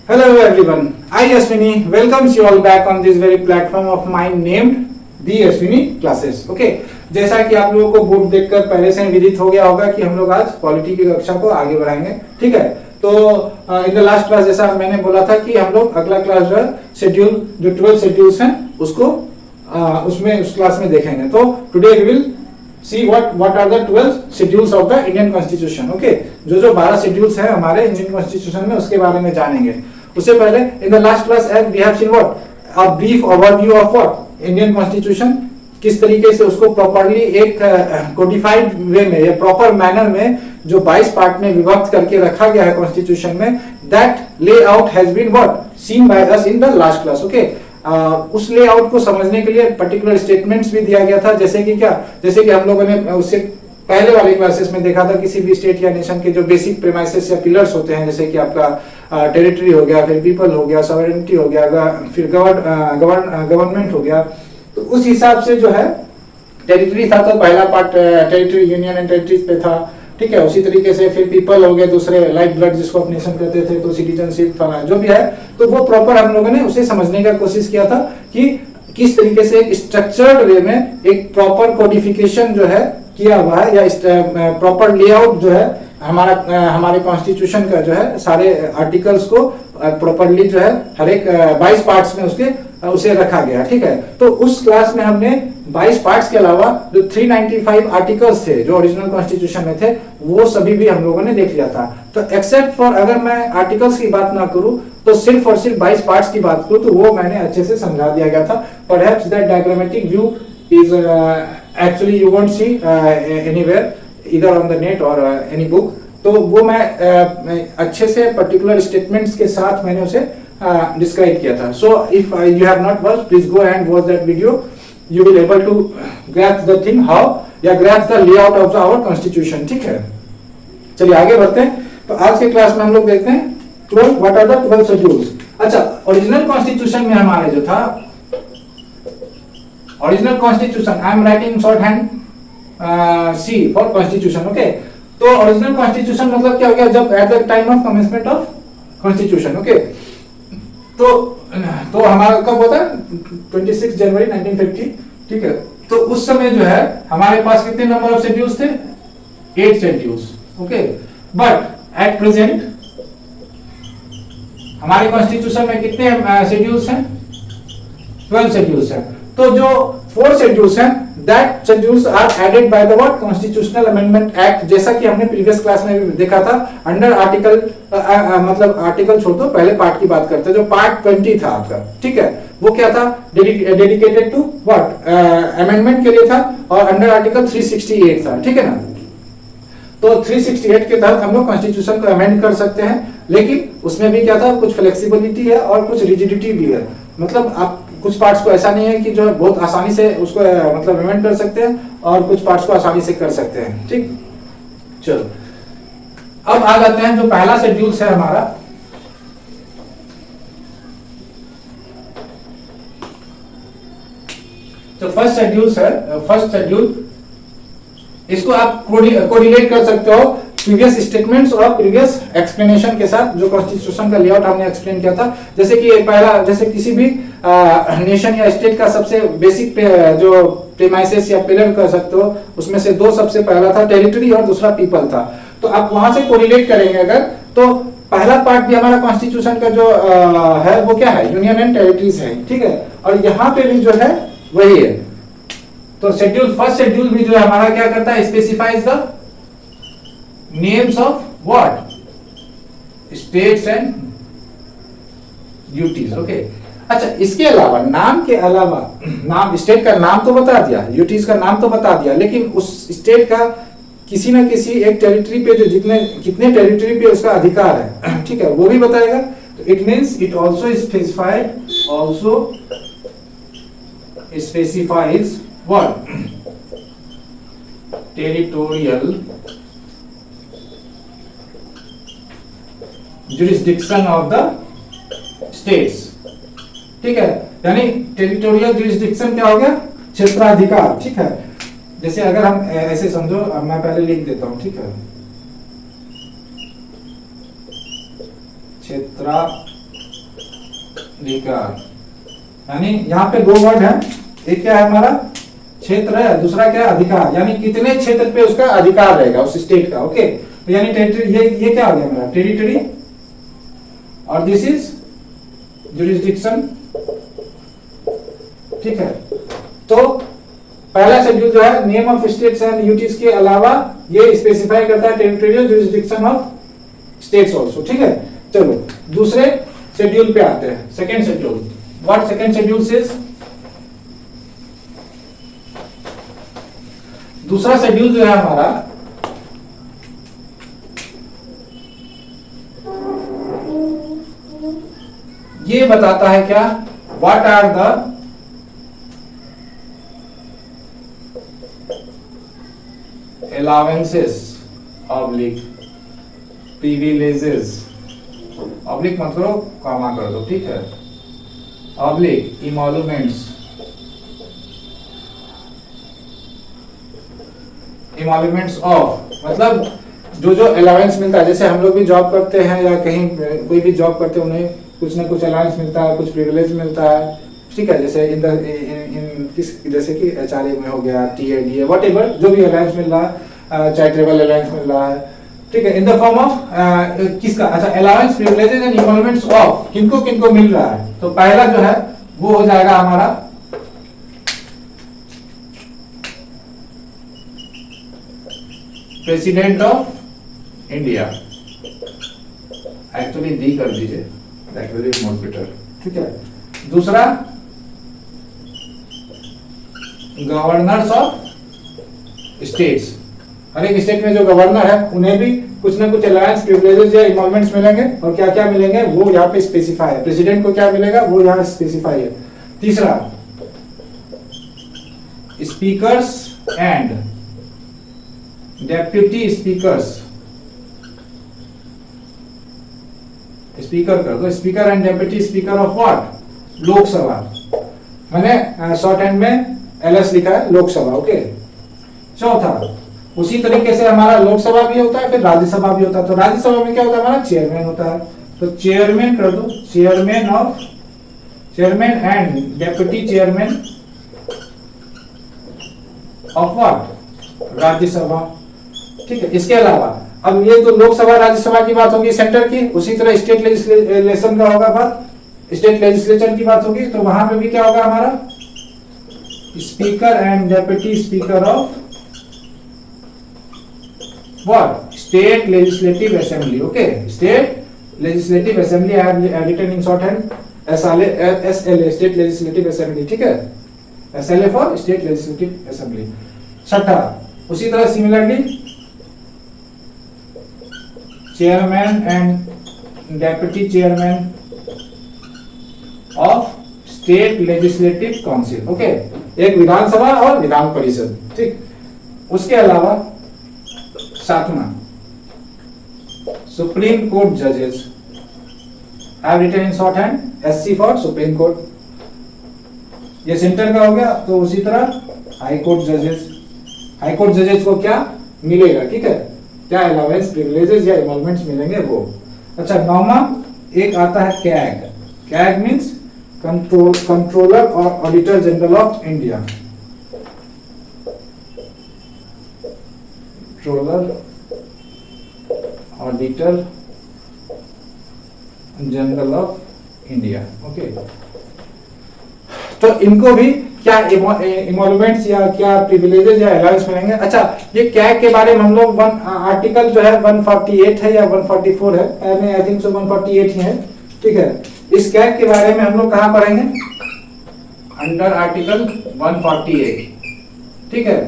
Hello everyone, I Ashwini welcomes you all back on this very platform of mine named The Ashwini Classes. Okay, जैसा कि आप लोगों को board देखकर पहले से विदित हो गया होगा कि हम लोग आज पॉलिटी की कक्षा को आगे बढ़ाएंगे, ठीक है। तो इन द लास्ट क्लास जैसा मैंने बोला था कि हम लोग अगला क्लास जो है शेड्यूल जो 12 शेड्यूल्स हैं उसको उसमें उस क्लास में देखेंगे। तो today we will see what are the 12 schedules of the Indian Constitution. Okay, जो 12 schedules हैं हमारे इंडियन कॉन्स्टिट्यूशन में उसके बारे में जानेंगे। उससे पहले in the last class we have seen what a brief overview of what Indian constitution, किस तरीके से उसको प्रॉपर्ली एक कोडिफाइड वे में या प्रॉपर मैनर में जो 22 पार्ट में विभक्त करके रखा गया है कॉन्स्टिट्यूशन में, that layout has been what seen by us in the last class. Okay, उस लेआउट को समझने के लिए पर्टिकुलर स्टेटमेंट्स भी दिया गया था, जैसे कि क्या, जैसे कि हम लोगों ने उससे पहले वाले क्लासेस में देखा था किसी भी स्टेट या नेशन के जो बेसिक प्रेमाइसेस या पिलर्स होते हैं, जैसे कि आपका टेरिटरी हो गया, फिर पीपल हो गया, सॉवरेनिटी हो गया, फिर गवर्नमेंट हो गया। तो उस हिसाब से जो है टेरिटरी था तो पहला part territory union and territories पे था, ठीक है। उसी तरीके से फिर पीपल हो गए, दूसरे लाइफ ब्लड जिसको आप नेशन कहते थे, तो सिटीजनशिप जो भी है, तो वो प्रॉपर हम लोगों ने उसे समझने का कोशिश किया था कि किस तरीके से एक स्ट्रक्चर्ड वे में एक प्रॉपर कोडिफिकेशन जो है किया हुआ है, या प्रॉपर लेआउट जो है हमारे कॉन्स्टिट्यूशन का जो है सारे आर्टिकल्स को प्रॉपरली जो है हर एक 22 पार्ट्स में उसे रखा गया, ठीक है। तो उस क्लास में हमने 22 पार्ट्स के अलावा जो 395 आर्टिकल्स थे जो ओरिजिनल कॉन्स्टिट्यूशन में थे, वो सभी भी हम लोगों ने देख लिया था। तो एक्सेप्ट फॉर अगर मैं आर्टिकल्स की बात ना करूं तो सिर्फ और सिर्फ 22 पार्ट्स की बात करूं तो वो मैंने अच्छे से समझा दिया गया था। Perhaps that diagrammatic view is actually you won't see anywhere either on the net और एनी बुक। तो वो मैं अच्छे से पर्टिकुलर स्टेटमेंट्स के साथ मैंने उसे डिस्क्राइब किया था। So if you have not watched, please go and watch that video, you will able to grasp the thing how या grasp the layout of our constitution, ठीक है। चलिए आगे बढ़ते हैं। तो आज के क्लास में हम लोग देखते हैं 12 व्हाट आर द 12 शेड्यूल्स। अच्छा, ओरिजिनल कॉन्स्टिट्यूशन में हमारे जो था original constitution, I am writing short hand C for constitution. Okay, तो ओरिजिनल कॉन्स्टिट्यूशन मतलब क्या हो गया, जब at the time of commencement of constitution. Okay, तो हमारा कब होता है 26 जनवरी 1950, ठीक है। तो उस समय जो है हमारे पास कितने नंबर ऑफ शेड्यूल्स थे, 8 schedules. Okay, but at present हमारे कॉन्स्टिट्यूशन में कितने शेड्यूल्स हैं, 12 शेड्यूल्स हैं। तो जो 4 शेड्यूल्स हैं that schedules are added by the what constitutional amendment act, जैसा कि हमने प्रीवियस क्लास में भी देखा था। अंडर आर्टिकल मतलब आर्टिकल छोड़ दो, पहले पार्ट की बात करते हैं। जो पार्ट 20 था आपका, ठीक है, वो क्या था, डेडिकेटेड टू व्हाट अमेंडमेंट के लिए था, और अंडर आर्टिकल 368 था, ठीक है ना। तो 368 के तहत हम लोग कॉन्स्टिट्यूशन को अमेंड कर सकते हैं, लेकिन उसमें भी क्या था, कुछ फ्लेक्सिबिलिटी है और कुछ रिजिडिटी भी है। मतलब आप कुछ पार्ट्स को ऐसा नहीं है कि जो बहुत आसानी से उसको मतलब अमेंड कर सकते हैं, और कुछ पार्ट्स को आसानी से कर सकते हैं, ठीक। चलो अब आ जाते हैं जो पहला शेड्यूल है हमारा, तो फर्स्ट शेड्यूल इसको आप कोरिलेट कर सकते हो प्रीवियस स्टेटमेंट्स और प्रीवियस एक्सप्लेनेशन के साथ, जो कॉन्स्टिट्यूशन का लेआउट हमने एक्सप्लेन किया था। जैसे कि पहला, जैसे किसी भी नेशन या स्टेट का सबसे बेसिक जो प्रेमाइसेस या पिलर कर सकते हो, उसमें से 2 सबसे पहला था टेरिटरी और दूसरा पीपल था। तो आप वहां से कोरिलेट करेंगे अगर, तो पहला पार्ट भी हमारा कॉन्स्टिट्यूशन का जो है वो क्या है, यूनियन एंड टेरिटरीज है, ठीक है। और यहाँ पे भी जो है वही है। तो फर्स्ट शेड्यूल भी जो है हमारा क्या करता है, specifies the names of what states and duties. Okay, अच्छा, इसके अलावा नाम के अलावा, नाम स्टेट का नाम तो बता दिया, ड्यूटीज का नाम तो बता दिया, लेकिन उस स्टेट का किसी ना किसी एक टेरिटरी पे जो कितने टेरिटरी पे उसका अधिकार है, ठीक है, वो भी बताएगा। तो it means it also specifies what territorial jurisdiction of the states, ठीक है। यानी टेरिटोरियल jurisdiction क्या हो गया, क्षेत्राधिकार, ठीक है। जैसे अगर हम ऐसे समझो, अब मैं पहले लिख देता हूं, ठीक है, क्षेत्राधिकार अधिकार, यानी यहाँ पे दो वर्ड है, एक क्या है हमारा क्षेत्र है, दूसरा क्या है अधिकार, यानी कितने क्षेत्र पे उसका अधिकार रहेगा उस स्टेट का। ओके, तो यानी टेरिटरी, ये क्या हो गया मेरा टेरिटरी, और दिस इज जुरिस्डिक्शन। ठीक है, तो पहला शेड्यूल जो है name of states and UTs के अलावा ये स्पेसिफाई करता है territorial jurisdiction of states also. ठीक है, चलो दूसरे शेड्यूल पे आते हैं, second schedule. What second schedule says? दूसरा शेड्यूल जो है हमारा ये बताता है क्या, what are the allowances oblique privileges, oblique मत करो, कॉमा कर दो, ठीक है, oblique emoluments, emoluments of मतलब जो जो अलाउंस मिलता है, जैसे हम लोग भी जॉब करते हैं या कहीं कोई भी जॉब करते हैं, उन्हें कुछ ना कुछ अलाउंस मिलता है, कुछ प्रिविलेज मिलता है। ठीक है, जैसे इन किस जैसे कि एचआरए में हो गया, टीएडीए, व्हाटएवर जो भी अलाउंस मिल रहा है, चैरिटेबल अलाउंस मिल रहा है। ठीक है, इन द फॉर्म ऑफ किसका, अच्छा अलाउंस प्रिविलेजेस एंड इमोलमेंट्स ऑफ किनको किनको मिल रहा है। तो पहला जो है वो हो जाएगा हमारा president of India, actually the कर दीजिए, that will be more better. ठीक है, दूसरा गवर्नर्स ऑफ स्टेट्स, हर एक स्टेट में जो गवर्नर है उन्हें भी कुछ ना कुछ अलायंस प्रिविलेजेस या इनवॉल्वमेंट्स मिलेंगे, और क्या क्या मिलेंगे वो यहाँ पे स्पेसिफाई है। प्रेसिडेंट को क्या मिलेगा वो यहाँ स्पेसिफाई है। तीसरा speakers and deputy speakers, speaker कर दो, speaker and deputy speaker of what, Lok Sabha, मैंने शॉर्ट हैंड में एलएस लिखा है, लोकसभा। ओके, चौथा उसी तरीके से हमारा लोकसभा भी होता है, फिर राज्यसभा भी होता है। तो राज्यसभा में क्या होता है हमारा चेयरमैन होता है, तो चेयरमैन कर दो, chairman and deputy chairman of what, Rajya Sabha. ठीक है, इसके अलावा अब ये तो लोकसभा राज्यसभा की बात होगी सेंटर की, उसी तरह स्टेट लेजिस्लेशन का होगा बात, स्टेट लेजिस्लेचर की बात होगी, तो वहां पे भी क्या होगा हमारा speaker and deputy speaker of what, state legislative assembly. Okay, state legislative assembly, I have written in short hand SLA, state legislative assembly. ठीक है, SLA for state legislative assembly. छठा उसी तरह similarly chairman and deputy chairman of state legislative council. Okay, एक विधानसभा और विधान परिषद। ठीक, उसके अलावा सातवां सुप्रीम कोर्ट जजेस, आई have written in short hand SC for supreme court, ये सेंटर का हो गया। तो उसी तरह हाई कोर्ट जजेस, हाई कोर्ट जजेस को क्या मिलेगा, ठीक है, क्या अलाउंस प्रिविलेजेस या इनवॉल्वमेंट्स मिलेंगे वो। अच्छा, नौवां एक आता है कैग, कैग मींस कंट्रोलर और auditor general of India, controller auditor general of India. Okay, तो इनको भी क्या इमोलमेंट्स या क्या प्रिविलेजेस या अलाउंस मिलेंगे। अच्छा, ये कैग के बारे में हम लोग आर्टिकल जो है 148 है या 144 है, आई थिंक सो 148 ही है। ठीक है, इस कैग के बारे में हम लोग कहां पढ़ेंगे, अंडर आर्टिकल 148। ठीक है,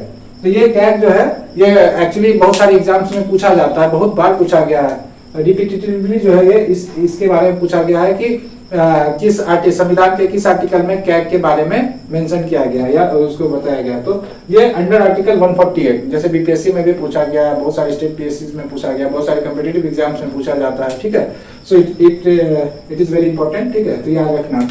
तो ये कैग जो है ये एक्चुअली बहुत सारे एग्जाम्स में पूछा जाता है, बहुत बार पूछा गया है, रिपीटेटिवली जो है ये इसके बारे में पूछा गया है कि किस संविधान के किस आर्टिकल में कैग के बारे में मेंशन किया गया है या उसको बताया गया। तो ये अंडर आर्टिकल 148, जैसे बीपीएससी में भी पूछा गया, बहुत सारे स्टेट पीएससी में पूछा गया, बहुत सारे कॉम्पिटिटिव एग्जाम्स में पूछा जाता है। ठीक है, so it is very important. ठीक है, तो याद रखना।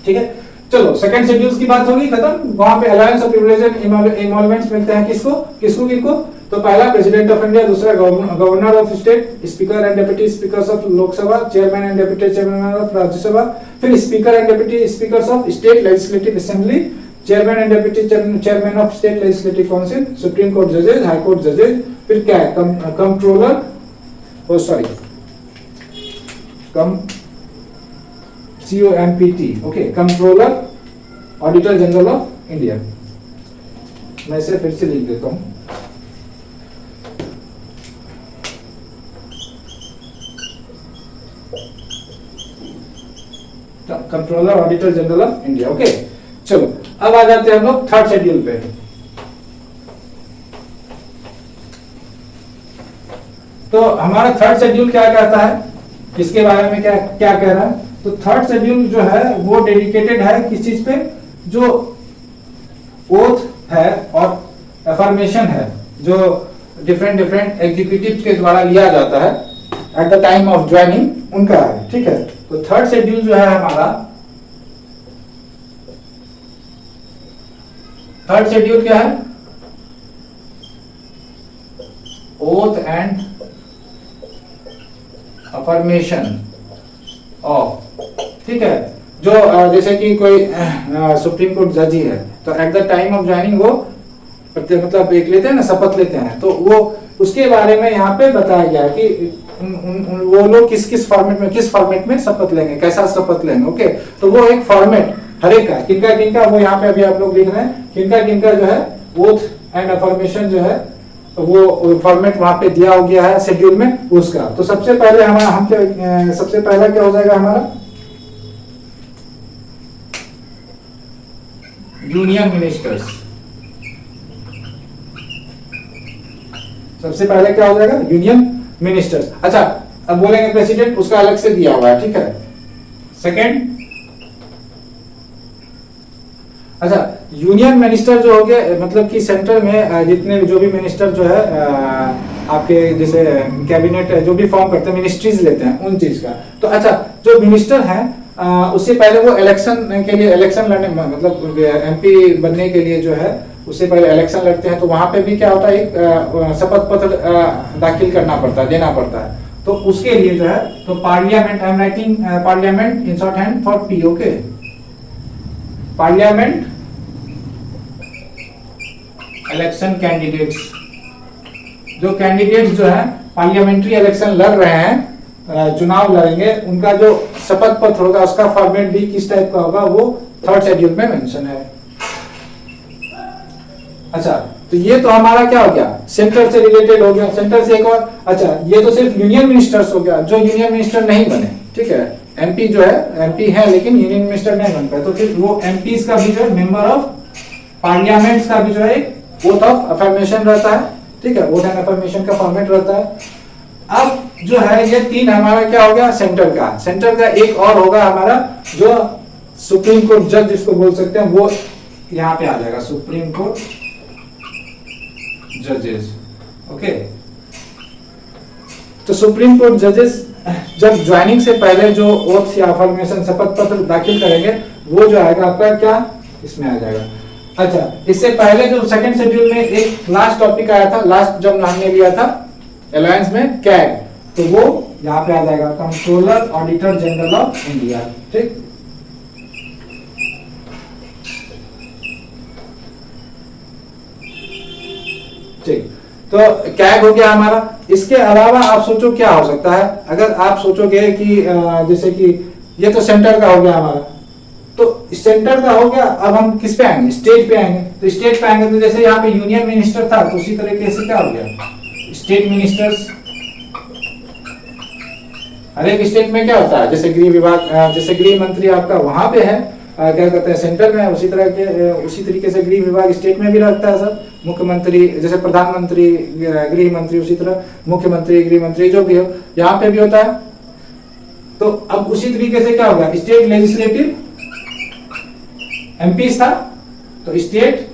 ठीक है, चलो सेकंड शेड्यूल्स की बात होगी खत्म। वहां पे अलाउंस और प्रिविलेज इनवॉल्वमेंट्स मिलते हैं किसको किसको किनको, तो पहला प्रेसिडेंट ऑफ इंडिया, दूसरा governor of state, speaker and deputy speakers of Lok Sabha, chairman and deputy chairman of Rajya Sabha, फिर speaker and deputy speakers of state legislative assembly, chairman and deputy chairman of state legislative council, supreme court जजेस, high court जजेस, फिर क्या है controller, COMPT, okay, controller auditor general of India. मैं इसे फिर से लिख देता हूं। Controller auditor general of India, okay. चलो अब आ जाते हैं हम लोग थर्ड शेड्यूल पे। तो हमारा थर्ड शेड्यूल क्या कहता है, इसके बारे में क्या क्या कह रहा है? तो थर्ड शेड्यूल जो है वो डेडिकेटेड है किस चीज पे? जो ओथ है और अफर्मेशन है जो डिफरेंट एग्जीक्यूटिव के द्वारा लिया जाता है eight the time of joining, उनका है, ठीक है। तो थर्ड शेड्यूल जो है हमारा, थर्ड शेड्यूल क्या है? ओथ एंड अफर्मेशन ऑफ, ठीक है। जो जैसे कि कोई सुप्रीम कोर्ट जज ही है तो eight the time of joining वो मतलब एक लेते हैं ना, शपथ लेते हैं, तो वो उसके बारे में यहाँ पे बताया गया कि वो लोग किस फॉर्मेट में शपथ लेंगे, कैसा शपथ लेंगे, ओके। तो वो एक फॉर्मेट हर एक का, किनका वो यहाँ पे अभी आप लोग लिख रहे हैं, किनका जो है ओथ एंड अफर्मेशन जो है वो फॉर्मेट वहां पे दिया हो गया है शेड्यूल में उसका। तो सबसे पहले हमारा सबसे पहला क्या हो जाएगा हमारा? Union ministers. सबसे पहले क्या हो जाएगा? Union ministers. अच्छा, अब बोलेंगे प्रेसिडेंट, उसका अलग से दिया हुआ है, ठीक है। सेकंड, अच्छा, यूनियन मिनिस्टर जो हो गया, मतलब कि सेंटर में जितने जो भी मिनिस्टर जो है आपके जैसे कैबिनेट जो भी फॉर्म करते हैं, मिनिस्ट्रीज लेते हैं उन चीज का। तो अच्छा, जो मिनिस्टर हैं उससे पहले वो इलेक्शन के लिए इलेक्शन लड़ने, मतलब एमपी बनने के लिए जो है उससे पहले इलेक्शन लड़ते हैं। तो वहां पे भी क्या होता है, एक शपथ पत्र दाखिल करना पड़ता है, देना पड़ता है। तो उसके लिए जो है, तो parliament, I am writing parliament in short hand for P, okay. Parliament election candidates, जो कैंडिडेट्स जो है पार्लियामेंट्री इलेक्शन लड़ रहे हैं, चुनाव लड़ेंगे, उनका जो शपथ पत्र होगा उसका फॉर्मेट भी किस टाइप का होगा, वो थर्ड शेड्यूल में मेंशन है। अच्छा, तो ये तो हमारा क्या हो गया, सेंटर से रिलेटेड हो गया। सेंटर से एक और, अच्छा, ये तो सिर्फ यूनियन मिनिस्टर्स हो गया। जो यूनियन मिनिस्टर नहीं बने, ठीक है, एमपी जो है, एमपी है लेकिन यूनियन मिनिस्टर नहीं बन पाए, तो फिर वो एमपी का भी जो है, मेंबर ऑफ पार्लियामेंट का भी जो है ओथ ऑफ अफर्मेशन रहता है, ठीक है, ओथ एंड अफर्मेशन का फॉर्मेट रहता है। अब जो है ये तीन हमारा क्या हो गया, सेंटर का। सेंटर का एक और होगा हमारा, जो सुप्रीम कोर्ट जज जिसको बोल सकते हैं, वो यहाँ पे आ जाएगा, सुप्रीम कोर्ट जजेस, ओके। तो सुप्रीम कोर्ट जजेस जब ज्वाइनिंग से पहले जो ओथ या अफर्मेशन शपथ पत्र दाखिल करेंगे, वो जो आएगा आपका क्या, इसमें आ जाएगा। अच्छा, इससे पहले जो सेकंड शेड्यूल में एक लास्ट टॉपिक आया था, लास्ट जब हमने लिया था अलायंस में, कैग, तो वो यहाँ पे आ जाएगा, controller auditor general of India, ठीक। ठीक, तो कैग हो गया हमारा। इसके अलावा आप सोचो क्या हो सकता है, अगर आप सोचोगे कि जैसे कि ये तो सेंटर का हो गया हमारा, तो सेंटर का हो गया, अब हम किस पे आएंगे, स्टेट पे आएंगे। तो स्टेट पे आएंगे तो जैसे यहाँ पे यूनियन मिनिस्टर था, तो उसी तरीके से क्या हो गया, स्टेट मिनिस्टर्स। हर एक स्टेट में क्या होता है, जैसे गृह विभाग, जैसे गृह मंत्री आपका वहां पे है, क्या कहते हैं, सेंटर में, उसी तरीके से गृह विभाग स्टेट में भी रहता है सर। मुख्यमंत्री, जैसे प्रधानमंत्री, गृह मंत्री, उसी तरह मुख्यमंत्री, गृह मंत्री जो भी हो, यहाँ पे भी होता है। तो अब उसी तरीके से क्या होगा, स्टेट लेजिस्लेटिव एमपी था, तो स्टेट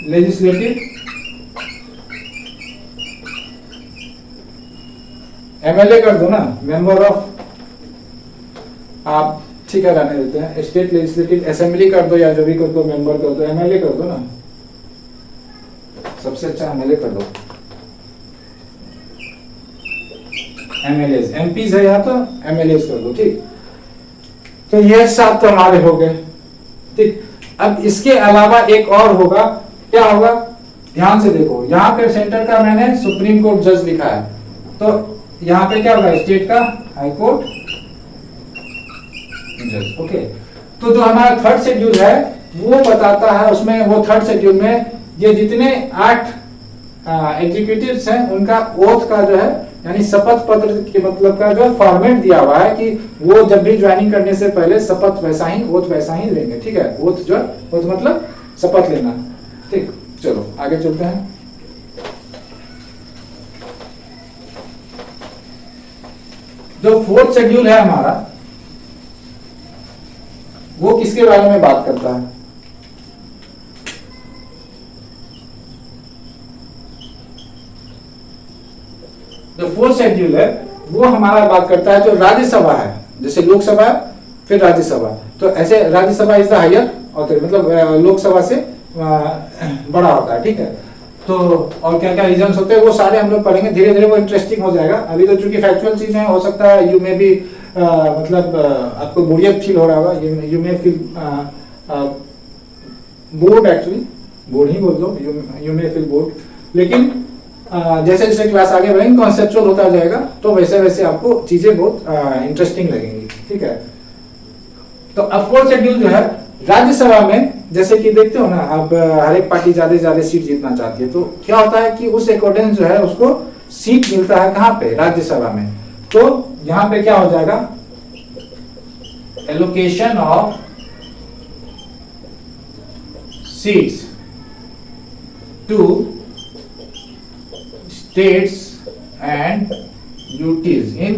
लेजिस्लेटिव एमएलए कर दो ना, मेंबर ऑफ, आप ठीक है रहने देते हैं, स्टेट लेजिस्लेटिव असेंबली कर दो, या जो भी कर दो, मेंबर कर दो, एमएलए कर दो ना, सबसे अच्छा एमएलए कर दो, एमएलए, एमपीज है यहाँ तो एमएलए कर दो, ठीक। तो ये 7 तो हमारे हो गए, ठीक। अब इसके अलावा एक और होगा, क्या होगा, ध्यान से देखो, यहाँ पे सेंटर का मैंने सुप्रीम कोर्ट जज लिखा है, तो यहाँ पे क्या होगा, स्टेट का हाई कोर्ट जज, ओके। तो जो हमारा थर्ड शेड्यूल है वो बताता है, उसमें वो थर्ड शेड्यूल में ये जितने 8 एग्जीक्यूटिव्स हैं उनका ओथ का जो है, यानी शपथ पत्र के मतलब का जो फॉर्मेट दिया हुआ है कि वो जब भी ज्वाइनिंग करने से पहले शपथ वैसा ही, ओथ वैसा ही लेंगे, ठीक है। ओथ जो, ओथ मतलब शपथ लेना, ठीक। चलो आगे चलते हैं। जो फोर्थ शेड्यूल है हमारा, वो किसके बारे में बात करता है, जो फोर्थ शेड्यूल है वो हमारा बात करता है जो राज्यसभा है, जैसे लोकसभा फिर राज्यसभा, तो ऐसे Rajya Sabha is the higher authority, मतलब लोकसभा से बड़ा होता है, ठीक है। तो और क्या क्या रीजंस होते हैं वो सारे हम लोग पढ़ेंगे, धीरे धीरे वो इंटरेस्टिंग हो जाएगा। अभी तो चूंकि फैक्चुअल चीजें हो सकता है यू में भी मतलब आपको बोरियत फील हो रहा होगा, यू में फील बोर्ड, एक्चुअली बोर्ड ही बोल दो, यू में फील बोर्ड, लेकिन जैसे जैसे क्लास आगे बढ़ेंगे कॉन्सेप्चुअल होता जाएगा, तो वैसे वैसे आपको चीजें बहुत इंटरेस्टिंग लगेंगी, ठीक है। तो अब फोर्थ शेड्यूल जो है राज्यसभा में, जैसे कि देखते हो ना, अब हर एक पार्टी ज्यादा से ज्यादा सीट जीतना चाहती है, तो क्या होता है कि उस अकॉर्डिंग जो है उसको सीट मिलता है कहाँ पे, राज्यसभा में। तो यहाँ पे क्या हो जाएगा, allocation of seats to states and UTs in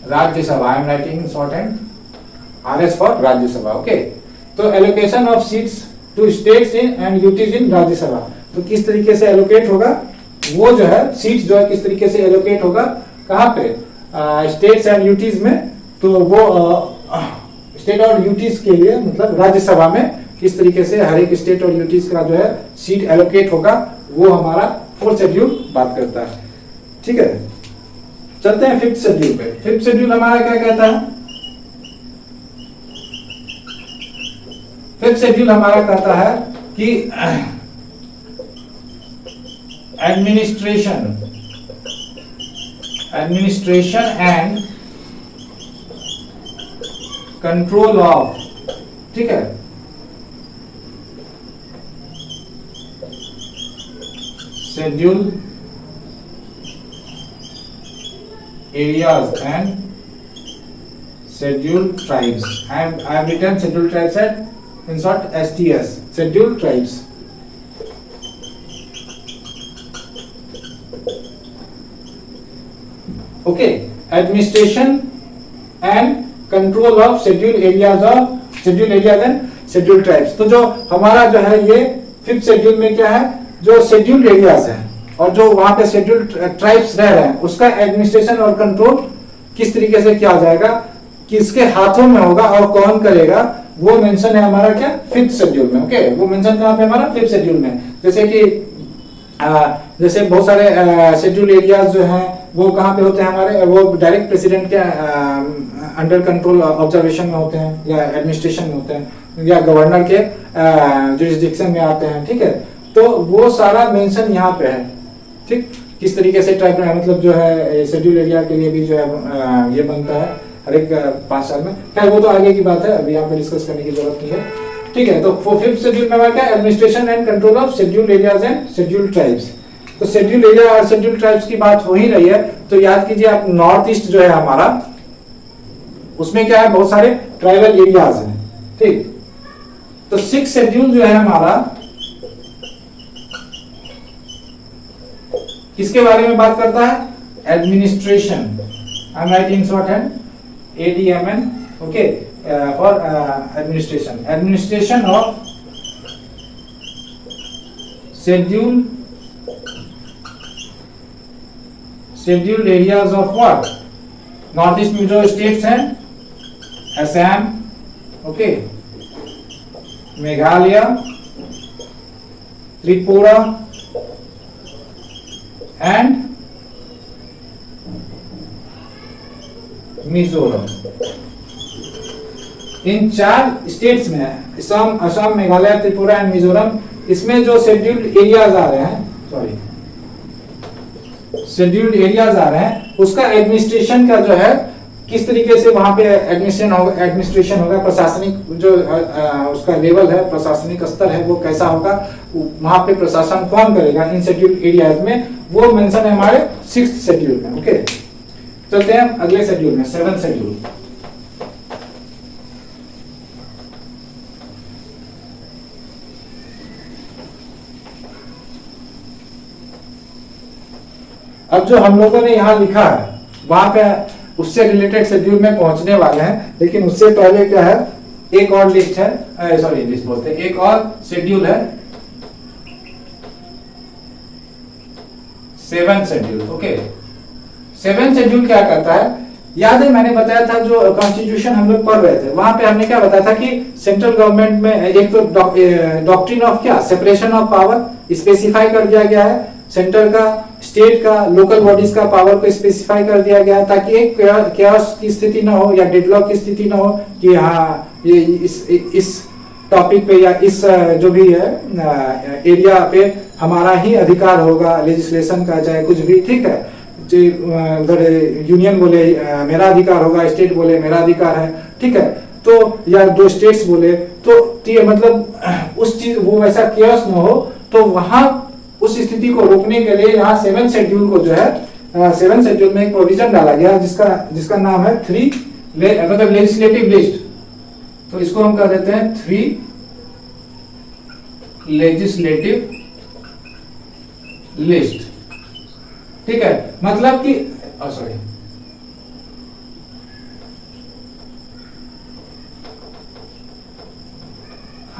Rajya Sabha. I am writing in shorthand RS for Rajya Sabha. Okay. तो allocation of seats to states in and UTs in Rajya Sabha. तो किस तरीके से allocate होगा, वो जो है seats जो है किस तरीके से allocate होगा, कहाँ पे, स्टेट्स एंड यूटीज में। तो वो स्टेट और यूटीज के लिए मतलब राज्यसभा में किस तरीके से हर एक स्टेट और यूटीज का जो है सीट एलोकेट होगा, वो हमारा फोर्थ शेड्यूल बात करता है, ठीक है। चलते हैं फिफ्थ शेड्यूल पे। फिफ्थ शेड्यूल हमारा क्या कहता है, फिफ्थ शेड्यूल हमारा कहता है कि एडमिनिस्ट्रेशन एंड कंट्रोल ऑफ, ठीक है, schedule areas and scheduled tribes. I have written scheduled tribes at in short STS, scheduled tribes. Okay, administration and control of scheduled areas and scheduled tribes. तो जो हमारा जो है ये फिफ्थ शेड्यूल में क्या है, जो शेड्यूल्ड एरियाज है और जो वहां पे शेड्यूल्ड ट्राइब्स रह रहे हैं उसका एडमिनिस्ट्रेशन और कंट्रोल किस तरीके से किया जाएगा, किसके हाथों में होगा और कौन करेगा, वो मेंशन है हमारा क्या, फिफ्थ शेड्यूल में। ओके, वो मेंशन कहाँ पे हमारा, फिफ्थ शेड्यूल में। जैसे कि जैसे बहुत सारे शेड्यूल एरियाज जो हैं वो कहाँ पे होते हैं हमारे, वो डायरेक्ट प्रेसिडेंट के अंडर कंट्रोल ऑब्जर्वेशन में होते हैं या एडमिनिस्ट्रेशन में होते हैं या गवर्नर के जुरिस्डिक्शन में आते हैं, ठीक है। तो वो सारा मेंशन यहाँ पे है, ठीक, किस तरीके से ट्राइब मतलब जो है शेड्यूल एरिया के लिए भी जो है ये बनता है हर एक 5 साल में। खैर वो तो आगे की बात है, अभी यहाँ पे डिस्कस करने की जरूरत नहीं है, ठीक है। तो फिफ्थ शेड्यूल में क्या, administration and control of schedule areas and schedule tribes. तो शेड्यूल एरिया और शेड्यूल ट्राइब्स की बात हो ही रही है, तो याद कीजिए आप नॉर्थ ईस्ट जो है हमारा, उसमें क्या है, बहुत सारे ट्राइबल एरियाज हैं, ठीक। तो सिक्स शेड्यूल जो है हमारा किसके बारे में बात करता है, administration, I am writing short hand ADMN, okay, for administration of scheduled areas of what, north east में जो स्टेट्स हैं, Assam, okay, Meghalaya, Tripura, and Mizoram. In 4 states में असम, मेघालय, त्रिपुरा एंड मिजोरम, इसमें जो शेड्यूल्ड एरियाज आ रहे हैं, शेड्यूल्ड एरियाज आ रहे हैं, उसका एडमिनिस्ट्रेशन का जो है किस तरीके से वहां पे एडमिनिस्ट्रेशन होगा, प्रशासनिक जो उसका लेवल है, प्रशासनिक स्तर है, वो कैसा होगा, वहां पे प्रशासन कौन करेगा इन शेड्यूल्ड एरियाज में, वो मेंशन है हमारे 6th शेड्यूल में। ओके, चलते हैं अगले शेड्यूल में, 7th शेड्यूल। अब जो हम लोगों ने यहाँ लिखा है वहां पे उससे रिलेटेड शेड्यूल में पहुंचने वाले हैं, लेकिन उससे पहले क्या है, एक और लिस्ट है, सॉरी लिस्ट बोलते हैं, एक और शेड्यूल है, 7th schedule. Okay, 7th schedule क्या करता है, याद है मैंने बताया था जो कॉन्स्टिट्यूशन हम लोग पढ़ रहे थे, वहां पे हमने क्या बताया था कि सेंट्रल गवर्नमेंट में एक तो डॉक्ट्रिन ऑफ क्या, सेपरेशन ऑफ पावर स्पेसिफाई कर दिया गया है, सेंटर का, स्टेट का, लोकल बॉडीज का पावर को स्पेसिफाई कर दिया गया है, ताकि एक कैओस की स्थिति ना हो या डेडलॉक की स्थिति ना हो कि हाँ ये इस टॉपिक पे या इस जो भी है एरिया पे हमारा ही अधिकार होगा लेजिस्लेशन का, चाहे कुछ भी, ठीक है। अगर यूनियन बोले मेरा अधिकार होगा, स्टेट बोले मेरा अधिकार है, ठीक है, तो या 2 स्टेट्स बोले तो मतलब उस चीज वो वैसा कैओस ना हो, तो वहां उस स्थिति को रोकने के लिए यहाँ 7th शेड्यूल को जो है 7th शेड्यूल में एक प्रोविजन डाला गया जिसका नाम है 3 मतलब लेजिस्लेटिव लिस्ट। तो इसको हम कह देते हैं 3 लेजिस्लेटिव लिस्ट, ठीक है। मतलब कि सॉरी,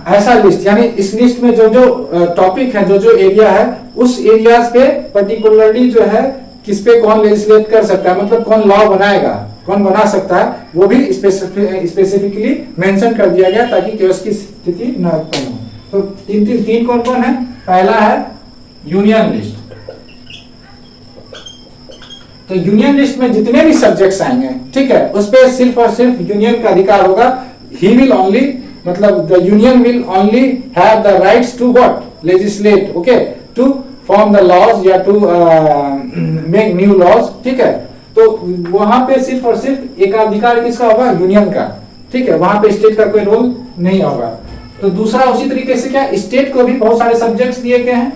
ऐसा लिस्ट, यानी इस लिस्ट में जो जो टॉपिक है, जो जो एरिया है, उस एरियाज पे पर्टिकुलरली जो है किस पे कौन लेजिस्लेट कर सकता है, मतलब कौन लॉ बनाएगा, कौन बना सकता है, वो भी स्पेसिफिकली मेंशन कर दिया गया ताकि केओस की स्थिति न उत्पन्न हो। तो तीन कौन कौन है, पहला है यूनियन लिस्ट। तो यूनियन लिस्ट में जितने भी सब्जेक्ट्स आएंगे, ठीक है, उस पे सिर्फ और सिर्फ यूनियन का अधिकार होगा। ही विल ओनली, मतलब the union will only have the rights to what, legislate, okay, to form the laws या टू मेक न्यू लॉज, ठीक है। तो वहां पे सिर्फ और सिर्फ एकाधिकार किसका होगा, यूनियन का, ठीक है, वहां पे स्टेट का कोई रोल नहीं होगा। तो दूसरा उसी तरीके से क्या, स्टेट को भी बहुत सारे सब्जेक्ट्स दिए गए हैं।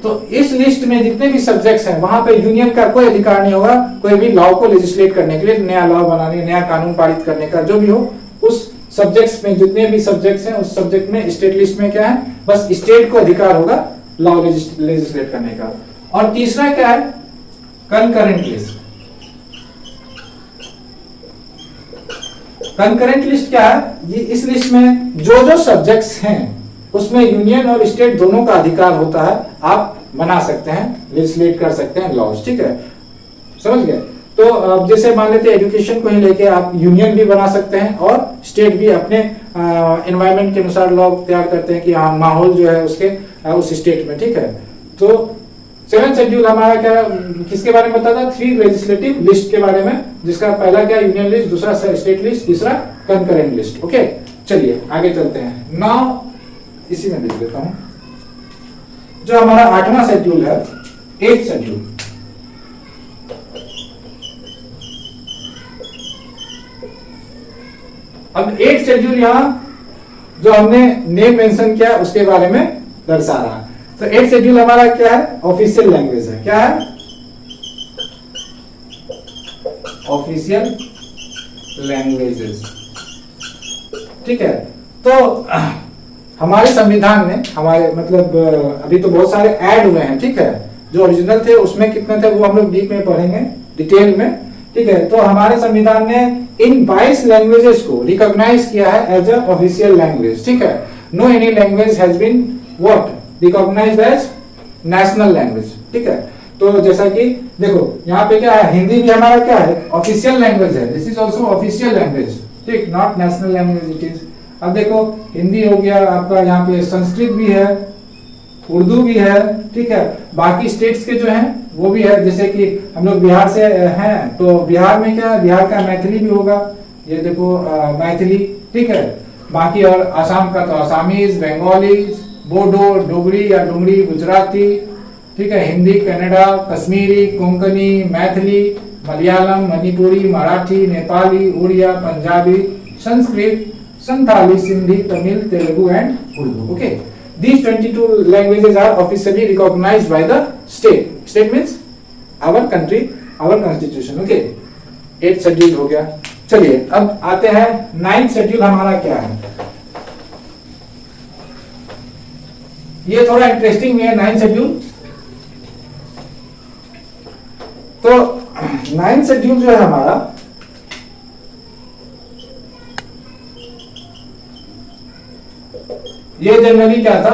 तो इस लिस्ट में जितने भी सब्जेक्ट्स हैं वहां पे यूनियन का कोई अधिकार नहीं होगा कोई भी लॉ को लेजिस्लेट करने के लिए, नया लॉ बनाने, नया कानून पारित करने का, जो भी हो उस सब्जेक्ट्स में, जितने भी सब्जेक्ट्स हैं उस सब्जेक्ट में, स्टेट लिस्ट में क्या है, बस स्टेट को अधिकार होगा लॉ लेजिस्लेट करने का। और तीसरा क्या है, कंकरेंट लिस्ट। कंकरेंट लिस्ट क्या है, ये इस लिस्ट में जो जो सब्जेक्ट्स हैं उसमें यूनियन और स्टेट दोनों का अधिकार होता है, आप बना सकते हैं, लेजिस्लेट कर सकते हैं लॉज, ठीक है, समझ गए। तो अब जैसे मान लेते हैं एजुकेशन को ही लेके आप यूनियन भी बना सकते हैं और स्टेट भी अपने एनवायरनमेंट के अनुसार लॉ तैयार करते हैं कि हाँ माहौल जो है उसके उस स्टेट में, ठीक है। तो 7th शेड्यूल हमारा क्या, किसके बारे में बताता, 3 लेजिस्लेटिव लिस्ट के बारे में, जिसका पहला क्या यूनियन लिस्ट, दूसरा स्टेट लिस्ट, तीसरा कंकरेंट लिस्ट। ओके, चलिए आगे चलते हैं। नाउ इसी में लिख देता हूं जो हमारा 8वां शेड्यूल है, 8th शेड्यूल। अब 8th शेड्यूल यहां जो हमने नेम मेंशन किया उसके बारे में दर्शा रहा है। तो 8th शेड्यूल हमारा क्या है, ऑफिशियल लैंग्वेज है। क्या है, ऑफिशियल लैंग्वेजेस, ठीक है। तो हमारे संविधान में, हमारे मतलब अभी तो बहुत सारे ऐड हुए हैं, ठीक है, जो ओरिजिनल थे उसमें कितने थे वो हम लोग डीप में पढ़ेंगे, डिटेल में, ठीक है। तो हमारे संविधान ने इन 22 लैंग्वेजेस को रिकॉग्नाइज किया है एज अ ऑफिशियल लैंग्वेज, ठीक है। No any language has been what recognised as national language, ठीक है। तो जैसा कि देखो यहाँ पे क्या है, हिंदी भी हमारा क्या है, ऑफिशियल लैंग्वेज है, this is also official language, ठीक, not national language it is. अब देखो हिंदी हो गया आपका, यहाँ पे संस्कृत भी है, उर्दू भी है, ठीक है। बाकी स्टेट्स के जो हैं वो भी है, जैसे कि हम लोग बिहार से हैं तो बिहार में क्या है, बिहार का मैथिली भी होगा, ये देखो मैथिली, ठीक है। बाकी और आसाम का तो आसामीज, बंगालीज, बोडो, डोगरी या डोगरी, गुजराती, ठीक है, Hindi, Kannada, Kashmiri, Konkani, Maithili, Malayalam, Manipuri, Marathi, Nepali, Oriya, Punjabi, Sanskrit, Santhali, Sindhi, Tamil, Telugu and Urdu. Okay, these 22 languages are officially recognized by the state. State means our country, our constitution. Okay, 8th schedule हो गया। चलिए अब आते हैं 9th शेड्यूल हमारा क्या है। ये थोड़ा इंटरेस्टिंग भी है 9th शेड्यूल। तो 9th शेड्यूल जो है हमारा, ये जनरली क्या था,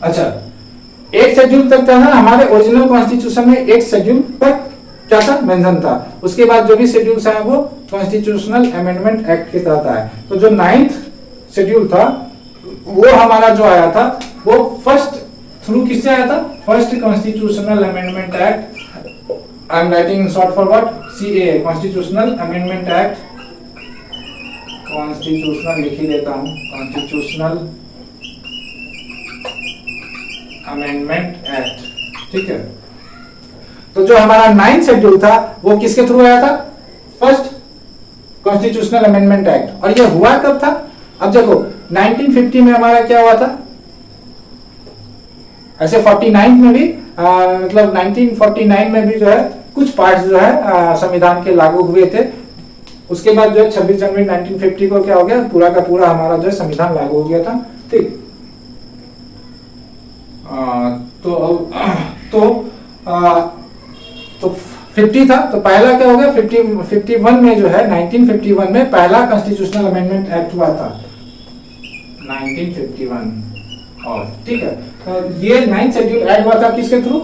अच्छा 8 शेड्यूल तक था ना हमारे ओरिजिनल कॉन्स्टिट्यूशन में, 8 शेड्यूल तक क्या था, मेंशन था। उसके बाद जो भी शेड्यूल्स आए वो कॉन्स्टिट्यूशनल अमेंडमेंट एक्ट के तहत आए। तो जो 9th शेड्यूल था वो हमारा जो आया था वो फर्स्ट थ्रू किससे आया था, first constitutional amendment act. I am writing in short for what, CA, constitutional amendment act. Constitutional लिख ही देता हूं, कॉन्स्टिट्यूशनल अमेंडमेंट एक्ट, ठीक है। तो जो हमारा 9th शेड्यूल था वो किसके थ्रू आया था, फर्स्ट कॉन्स्टिट्यूशनल अमेंडमेंट एक्ट। और ये हुआ कब था, अब देखो 1950 में हमारा क्या हुआ था, ऐसे 49 में भी मतलब 1949 में भी जो है कुछ पार्ट्स जो है संविधान के लागू हुए थे। उसके बाद जो है 26 जनवरी 1950 को क्या हो गया, पूरा का पूरा हमारा जो है संविधान लागू हो गया था, ठीक। तो 50 था, तो पहला क्या हो गया, 51 में जो है 1951 में पहला कॉन्स्टिट्यूशनल अमेंडमेंट एक्ट हुआ था 1951, और ठीक है। तो ये 9th शेड्यूल ऐड हुआ था किसके through,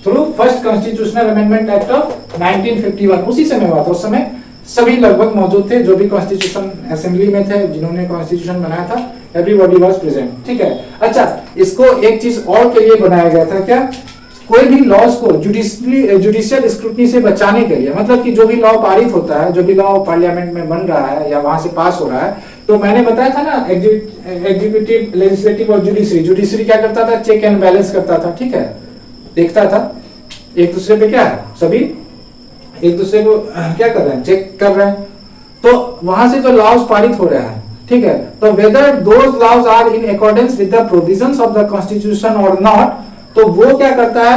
through first constitutional amendment act of 1951। उसी समय हुआ था, उस समय सभी लगभग मौजूद थे जो भी कॉन्स्टिट्यूशन असेंबली में थे, जिन्होंने कॉन्स्टिट्यूशन बनाया था, एवरीबॉडी वाज प्रेजेंट, ठीक है। अच्छा, इसको एक चीज और के लिए बनाया गया था, क्या, कोई भी लॉज को जुडिशियल स्क्रूटनी से बचाने के लिए, मतलब कि जो भी लॉ पारित होता है, जो भी लॉ पार्लियामेंट में बन रहा है या वहां से पास हो रहा है, तो मैंने बताया था ना एग्जीक्यूटिव, लेजिस्लेटिव और जुडिशरी क्या करता था, चेक एंड बैलेंस करता था, ठीक है, देखता था एक दूसरे पे क्या है, सभी एक दूसरे को क्या कर रहे हैं, चेक कर रहे हैं। तो वहां से जो लॉज पारित हो रहे हैं, ठीक है, तो whether those laws are in accordance with the provisions of the constitution और नॉट, तो वो क्या करता है,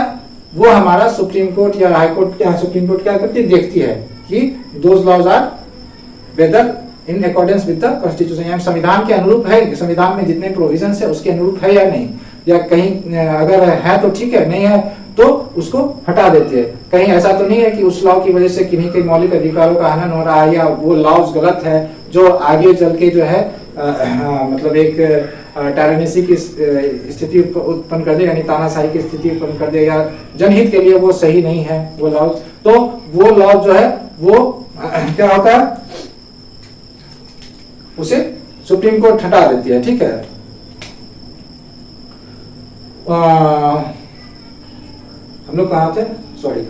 वो हमारा सुप्रीम कोर्ट या हाई कोर्ट, क्या सुप्रीम कोर्ट क्या करती है, देखती है कि those laws are whether in accordance with the constitution, यानी संविधान के अनुरूप है, संविधान में जितने प्रोविजंस है उसके अनुरूप है या नहीं, या कहीं अगर है तो ठीक है, नहीं है तो उसको हटा देते हैं। कहीं ऐसा तो नहीं है कि उस लॉ की वजह से किन्हीं के मौलिक अधिकारों का हनन हो रहा है, या वो लॉज गलत है जो आगे चल के जो है मतलब एक टायरेनेसी की स्थिति उत्पन्न कर दे, यानी तानाशाही की स्थिति उत्पन्न कर दे, या जनहित के लिए वो सही नहीं है वो लॉज, तो वो लॉज जो है वो क्या होता है, उसे सुप्रीम कोर्ट हटा देती है, ठीक है। हम लोग कहाँ थे, सॉरी,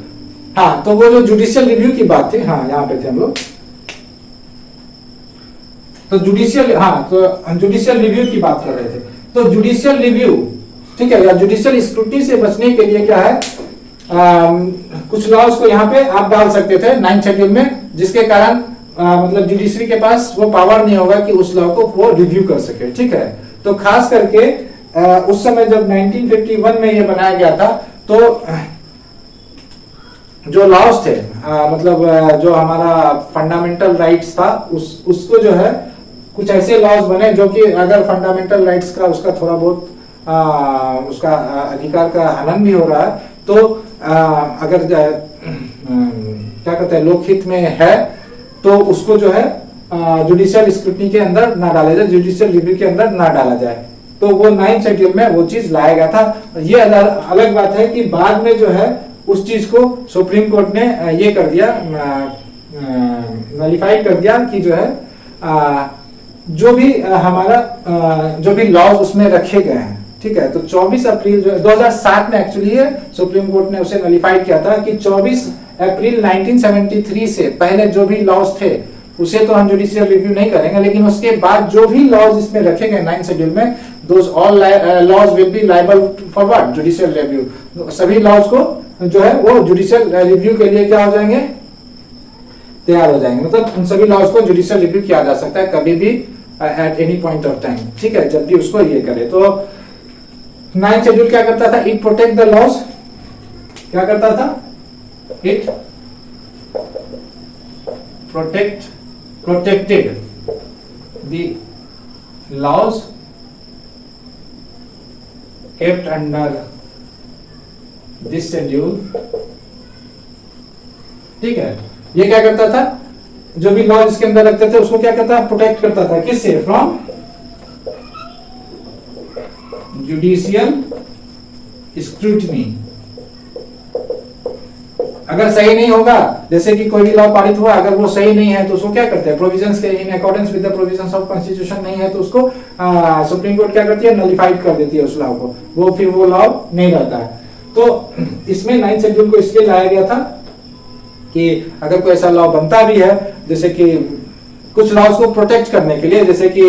हाँ, तो वो जो जुडिशियल रिव्यू की बात थी, हाँ यहाँ पे थे हम लोग, तो जुडिशियल, हाँ, तो जुडिशियल रिव्यू की बात कर रहे थे। तो जुडिशियल रिव्यू, ठीक है, या जुडिशियल स्क्रूटनी से बचने के लिए क्या है, कुछ लॉज को यहाँ पे आप डाल सकते थे 9th शेड्यूल में, जिसके कारण मतलब जुडिशरी के पास वो पावर नहीं होगा कि उस लॉ को वो रिव्यू कर सके, ठीक है। तो खास करके उस समय जब 1951 में ये बनाया गया था, तो जो लॉज थे मतलब जो हमारा फंडामेंटल राइट्स था, उसको जो है कुछ ऐसे लॉज बने जो कि अगर फंडामेंटल राइट्स का उसका थोड़ा बहुत उसका अधिकार का हनन भी हो रहा है, तो अगर क्या कहते हैं लोकहित में है, तो उसको जो है जुडिशियल स्क्रूटनी के अंदर ना डाला जाए, जुडिशियल रिव्यू के अंदर ना डाला जाए। तो वो 9 शेड्यूल में वो चीज लाया गया था। ये अलग बात है कि बाद में जो है उस चीज को सुप्रीम कोर्ट ने ये कर दिया, नलिफाइड कर दिया कि जो है जो भी हमारा जो भी लॉज उसमें रखे गए हैं, ठीक है, तो 24 अप्रैल जो 2007 में एक्चुअली सुप्रीम कोर्ट ने उसे नलिफाइड किया था कि 24 अप्रैल 1973 से पहले जो भी लॉज थे उसे तो हम जुडिशियल रिव्यू नहीं करेंगे, लेकिन उसके बाद जो भी लॉज इसमें रखे गए 9 शेड्यूल में, those all laws will be liable for what, judicial review. सभी लॉज को जो है वो जुडिशियल रिव्यू के लिए क्या हो जाएंगे, तैयार हो जाएंगे। मतलब उन सभी लॉज को जुडिशियल रिव्यू किया जा सकता है कभी भी at any point of time, ठीक है, जब भी उसको ये करे। तो 9 शेड्यूल क्या करता था, इट प्रोटेक्ट द लॉज, क्या करता था, it protected the laws kept under this schedule, ठीक है। ये क्या करता था, जो भी लॉ इसके अंदर रखते थे उसको क्या करता था, प्रोटेक्ट करता था, किससे, फ्रॉम जुडिशियल स्क्रूटनी। अगर सही नहीं होगा, जैसे कि कोई भी लॉ पारित हुआ, अगर वो सही नहीं है तो उसको क्या करते हैं, प्रोविजंस के इन accordance with the provisions of constitution नहीं है तो उसको सुप्रीम कोर्ट क्या करती है, नलिफाइड कर देती है उस लॉ को, वो फिर वो लॉ नहीं रहता है। तो इसमें 9 शेड्यूल को इसलिए लाया गया था कि अगर कोई ऐसा लॉ बनता भी है, जैसे कि कुछ लॉज को प्रोटेक्ट करने के लिए, जैसे कि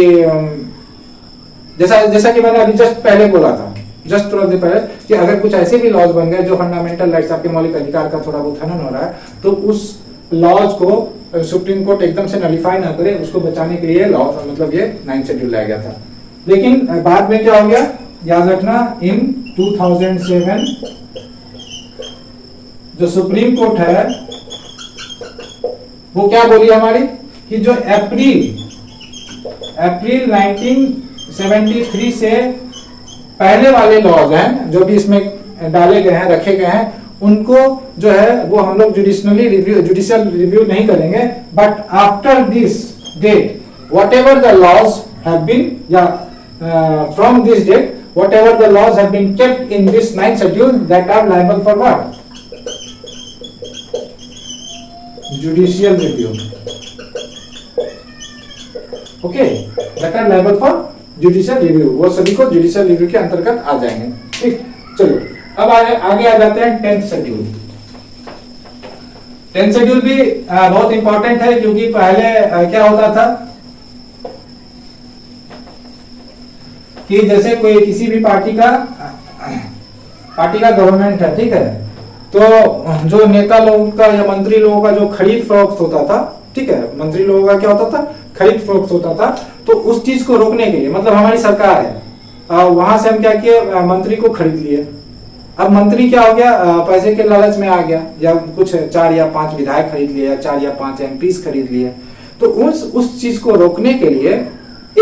जैसा कि मैंने अभी जस्ट पहले बोला था, जस्ट तुरंत पहले, कि अगर कुछ ऐसे भी लॉज बन गए जो फंडामेंटल राइट्स, आपके मौलिक अधिकार का थोड़ा बहुत हनन हो रहा है, तो उस लॉज को सुप्रीम कोर्ट एकदम से नलिफाई ना करे, उसको बचाने के लिए लॉ, मतलब ये 9 शेड्यूल लाया गया था। लेकिन बाद में क्या हो गया, याद रखना, इन 2007 जो सुप्रीम कोर्ट है वो क्या बोली हमारी, कि जो अप्रैल 1973 से पहले वाले लॉज हैं, जो भी इसमें डाले गए हैं, रखे गए हैं, उनको जो है वो हम लोग जुडिशियल रिव्यू नहीं करेंगे, but after this date whatever the laws have been, या from this date whatever the laws have been kept in this 9 schedule that are liable for what, judicial review, okay, that are liable for judicial review, वो सभी को judicial review के अंतर्गत आ जाएंगे। ठीक, चलो अब आगे आ जाते हैं 10th शेड्यूल। 10th शेड्यूल भी बहुत इंपॉर्टेंट है, क्योंकि पहले क्या होता था कि जैसे कोई किसी भी पार्टी का गवर्नमेंट है, ठीक है, तो जो नेता लोगों का या मंत्री लोगों का जो खरीद फरोख्त होता था, ठीक है, मंत्री लोगों का क्या होता था, खरीद फरोख्त होता था, तो उस चीज को रोकने के लिए, मतलब हमारी सरकार है, वहां से हम क्या किए, मंत्री को खरीद लिए। अब मंत्री क्या हो गया, पैसे के लालच में आ गया, या कुछ 4 या 5 विधायक खरीद लिए, या 4 या 5 एमपीज खरीद लिए, तो उस चीज को रोकने के लिए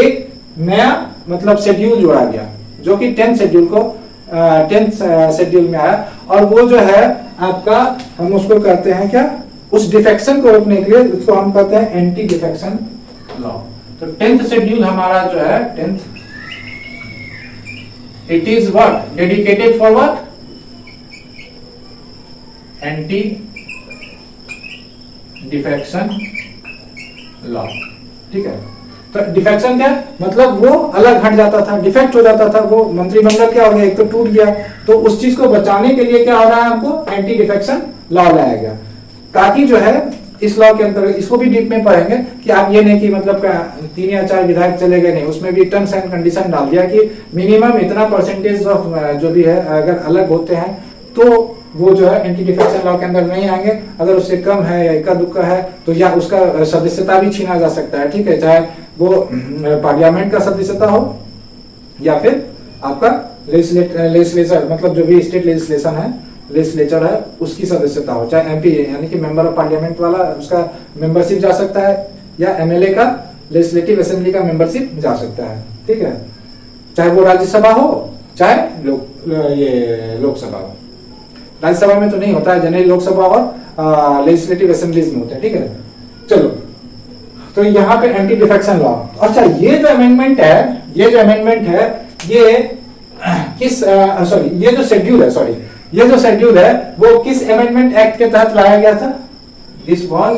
एक नया मतलब शेड्यूल जोड़ा गया, जो कि 10th शेड्यूल में आया, और वो जो है आपका, हम उसको कहते हैं क्या, उस डिफेक्शन को रोकने के लिए उसको हम कहते हैं एंटी डिफेक्शन लॉ। तो 10th शेड्यूल हमारा जो है 10th, it is what, dedicated for what, anti defection law, ठीक है। तो डिफेक्शन क्या मतलब, वो अलग हट जाता था, डिफेक्ट हो जाता था, वो मंत्रिमंडल क्या हो गया, एक तो टूट गया, तो उस चीज को बचाने के लिए क्या हो रहा है, हमको एंटी डिफेक्शन लॉ लाया गया, ताकि जो है इस लॉ के अंतर्गत, इसको भी डीप में पढ़ेंगे कि आप ये नहीं कि मतलब 3 या 4 विधायक चले गए, नहीं, उसमें भी टर्म्स एंड कंडीशन डाल दिया कि मिनिमम इतना परसेंटेज ऑफ जो भी है अगर अलग होते हैं तो वो जो है एंटी डिफेक्शन लॉ के अंदर नहीं आएंगे। अगर उससे कम है या इक्का दुक्का है तो या उसका सदस्यता भी छीना जा सकता है, ठीक है, चाहे वो पार्लियामेंट का सदस्यता हो या फिर आपका लेजिस्लेचर, मतलब जो भी स्टेट लेजिस्लेशन है, लेजिस्लेचर है, उसकी सदस्यता हो, चाहे एमपी यानी कि मेंबर ऑफ पार्लियामेंट वाला उसका मेंबरशिप जा सकता है, या एमएलए का लेजिस्लेटिव असेंबली का मेंबरशिप जा सकता है, ठीक है, चाहे वो राज्यसभा हो चाहे ये लोकसभा हो। राज्यसभा में तो नहीं होता है, जनरली लोकसभा और लेजिस्लेटिव असेंबलीज में होता है, ठीक है। चलो, तो यहाँ पे एंटी डिफेक्शन लॉ, अच्छा ये जो अमेंडमेंट है ये किस सॉरी ये जो शेड्यूल है, सॉरी ये जो शेड्यूल है वो किस अमेंडमेंट एक्ट के तहत लाया गया था? This was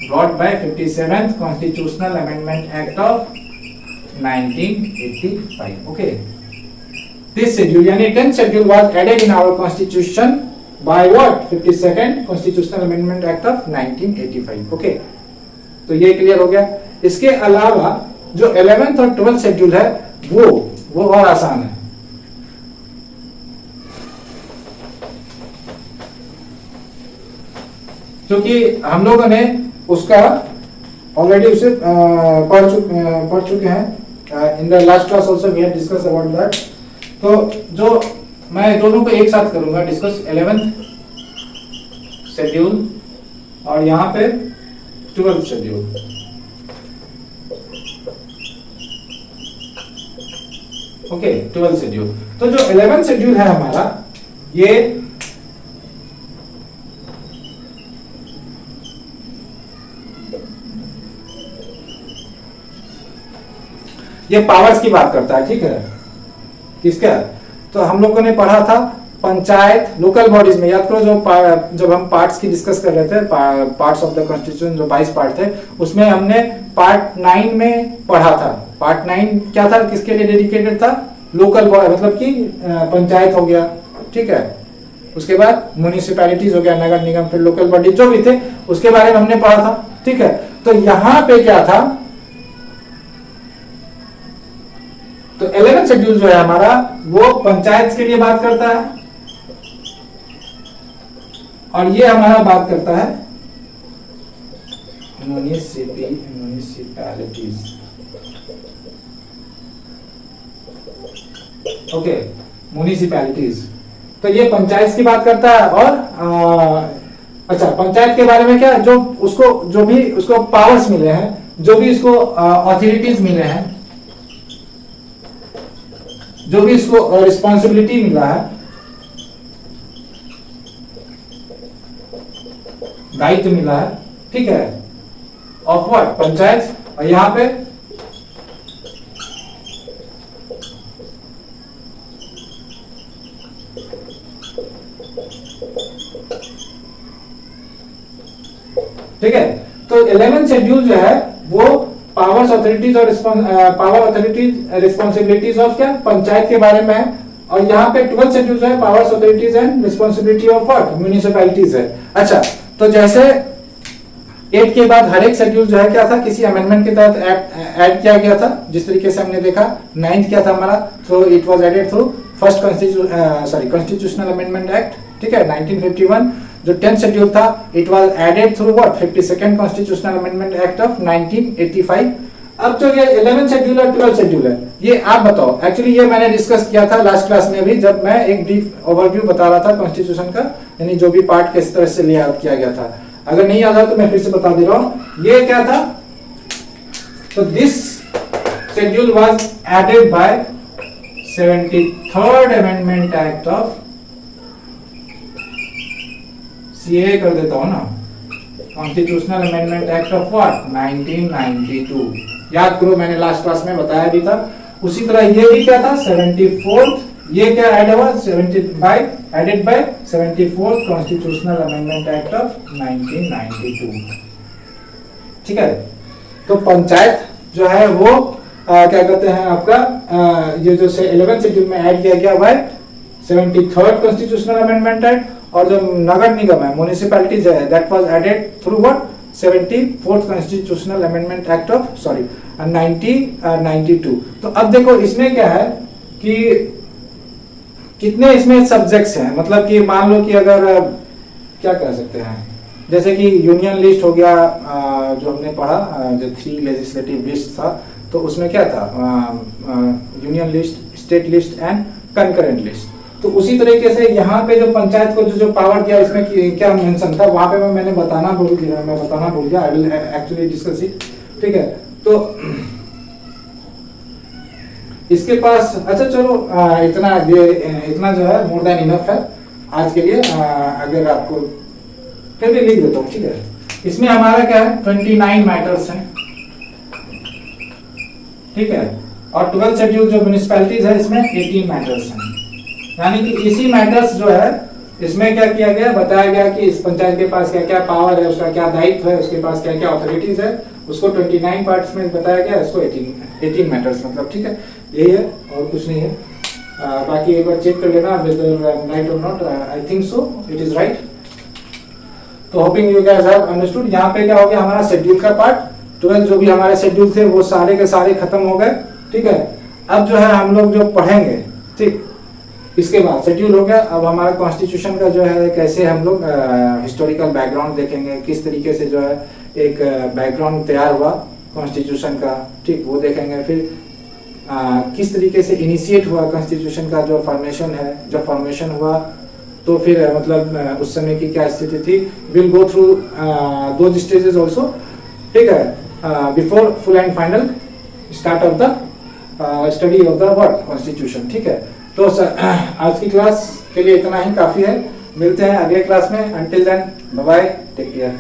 brought by 57th constitutional amendment act of 1985. Okay, this schedule यानी 10th schedule was added in our constitution by what? 52nd constitutional amendment act of 1985. Okay, तो ये क्लियर हो गया. इसके अलावा जो 11th और 12th शेड्यूल है वो और आसान है. क्योंकि हम लोगों ने उसका ऑलरेडी उसे पढ़ चुके हैं. In the last class also we have discuss about that. तो जो मैं दोनों को एक साथ करूंगा डिस्कस, 11th शेड्यूल और यहाँ पे 12th schedule. Okay, 12th schedule. तो जो 11th शेड्यूल है हमारा, ये पावर्स की बात करता है. ठीक है, किसका? तो हम लोगों ने पढ़ा था पंचायत, लोकल बॉडीज में. याद करो जब हम पार्ट्स की डिस्कस कर रहे थे, पार्ट्स ऑफ द कॉन्स्टिट्यूशन जो 22 पार्ट थे, उसमें हमने पार्ट 9 में पढ़ा था. पार्ट 9 क्या था, किसके लिए डेडिकेटेड था? लोकल बॉडी, मतलब कि पंचायत हो गया. ठीक है, उसके बाद म्युनिसिपैलिटीज हो गया, नगर निगम, फिर लोकल बॉडी जो भी थे उसके बारे में हमने पढ़ा था. ठीक है, तो यहाँ पे क्या था? तो 11th शेड्यूल जो है हमारा वो पंचायत के लिए बात करता है, और ये हमारा बात करता है म्युनिसिपैलिटीज. Okay, municipalities. तो ये पंचायत की बात करता है. और अच्छा, पंचायत के बारे में क्या, जो भी उसको पावर्स मिले हैं, जो भी इसको अथॉरिटीज मिले हैं, जो भी इसको रिस्पॉन्सिबिलिटी मिला है, दायित्व मिला है. ठीक है, ऑफ व्हाट? पंचायत. और यहां पे ठीक है. तो 11th शेड्यूल जो है वो पावर्स, अथॉरिटीज और पावर, अथॉरिटीज, रिस्पॉन्सिबिलिटीज ऑफ क्या? पंचायत के बारे में है. और यहाँ पे 12th शेड्यूल जो है powers, authorities and responsibility of what? Municipalities है. अच्छा, तो जैसे 8 के बाद हर एक शेड्यूल जो है क्या था? किसी अमेंडमेंट के तहत ऐड किया गया था. जिस तरीके से हमने देखा, 9th क्या था हमारा? तो it was added through first constitutional amendment act. ठीक है, 1951. जो 10th शेड्यूल था, it was added through what? 52nd constitutional amendment act of 1985. अब जो ये 11th शेड्यूल और 12th शेड्यूल है, ये आप बताओ. एक्चुअली ये मैंने डिस्कस किया था लास्ट क्लास में भी, जब मैं एक ब्रीफ ओवरव्यू बता रहा था कॉन्स्टिट्यूशन का, यानी जो भी पार्ट किस तरह से लेआउट किया गया था. अगर नहीं याद आ तो मैं फिर से बता दे रहा हूं. ये क्या था? तो this schedule was added by 73rd amendment act of, CA कर देता हूं ना, constitutional amendment act of what? 1992. याद करो, मैंने लास्ट क्लास में बताया भी था. उसी तरह ये भी क्या था? 74th. ये क्या ऐड हुआ? Added by 74th constitutional amendment act of 1992. ठीक है, तो पंचायत जो है वो क्या कहते हैं आपका, ये जो 11th शेड्यूल में ऐड किया गया हुआ है 73rd कॉन्स्टिट्यूशनल अमेंडमेंट एक्ट. और जो नगर निगम है, म्युनिसिपैलिटीज है, that was added through what? 74th constitutional amendment act of 1992. तो अब देखो इसमें क्या है कि कितने इसमें सब्जेक्ट्स हैं. मतलब कि मान लो कि अगर क्या कह सकते हैं, जैसे कि यूनियन लिस्ट हो गया, जो हमने पढ़ा, जो 3 लेजिस्लेटिव लिस्ट था, तो उसमें क्या था? Union list, state list and concurrent list. तो उसी तरीके से यहाँ पे जो पंचायत को जो पावर दिया, इसमें क्या मेंशन था वहां पे मैंने बताना भूल गया. I will actually discuss it. ठीक है, तो इसके पास, अच्छा चलो, इतना जो है मोर देन इनफ है आज के लिए. अगर आपको फिर भी लिख देता हूँ. ठीक है, इसमें हमारा क्या है? 29 मैटर्स हैं. ठीक है, और 12 शेड्यूल जो म्यूनिसिपैलिटीज है इसमें 18 मैटर्स हैं। यानी कि इसी मैटर्स जो है इसमें क्या किया गया, बताया गया कि इस पंचायत के पास क्या क्या पावर है, उसका क्या दायित्व है, उसके पास क्या क्या अथॉरिटीज है, उसको 29 पार्ट्स में बताया गया, इसको 18 मैटर्स मतलब, ठीक है, यही है और कुछ नहीं है। बाकी एक बार चेक कर लेना whether I'm right or not, I think so, it is right। तो hoping you guys have understood. यहाँ पे क्या हो गया, हमारा शेड्यूल का पार्ट 12 जो भी हमारे शेड्यूल थे वो सारे के सारे खत्म हो गए, ठीक है। अब जो है हम लोग जो पढ़ेंगे, ठीक, इसके बाद शेड्यूल हो गया, अब हमारा कॉन्स्टिट्यूशन का जो है कैसे हम लोग हिस्टोरिकल बैकग्राउंड देखेंगे, किस तरीके से जो है एक बैकग्राउंड तैयार हुआ कॉन्स्टिट्यूशन का, ठीक, वो देखेंगे। फिर किस तरीके से इनिशिएट हुआ कॉन्स्टिट्यूशन का जो फॉर्मेशन है, जब फॉर्मेशन हुआ तो फिर मतलब उस समय की क्या स्थिति थी। विल गो थ्रू दो स्टेजेस ऑल्सो, ठीक है, before full and final start of the study of the word constitution, ठीक है। तो सर आज की क्लास के लिए इतना ही काफी है, मिलते हैं अगले क्लास में। Until then bye bye, take care.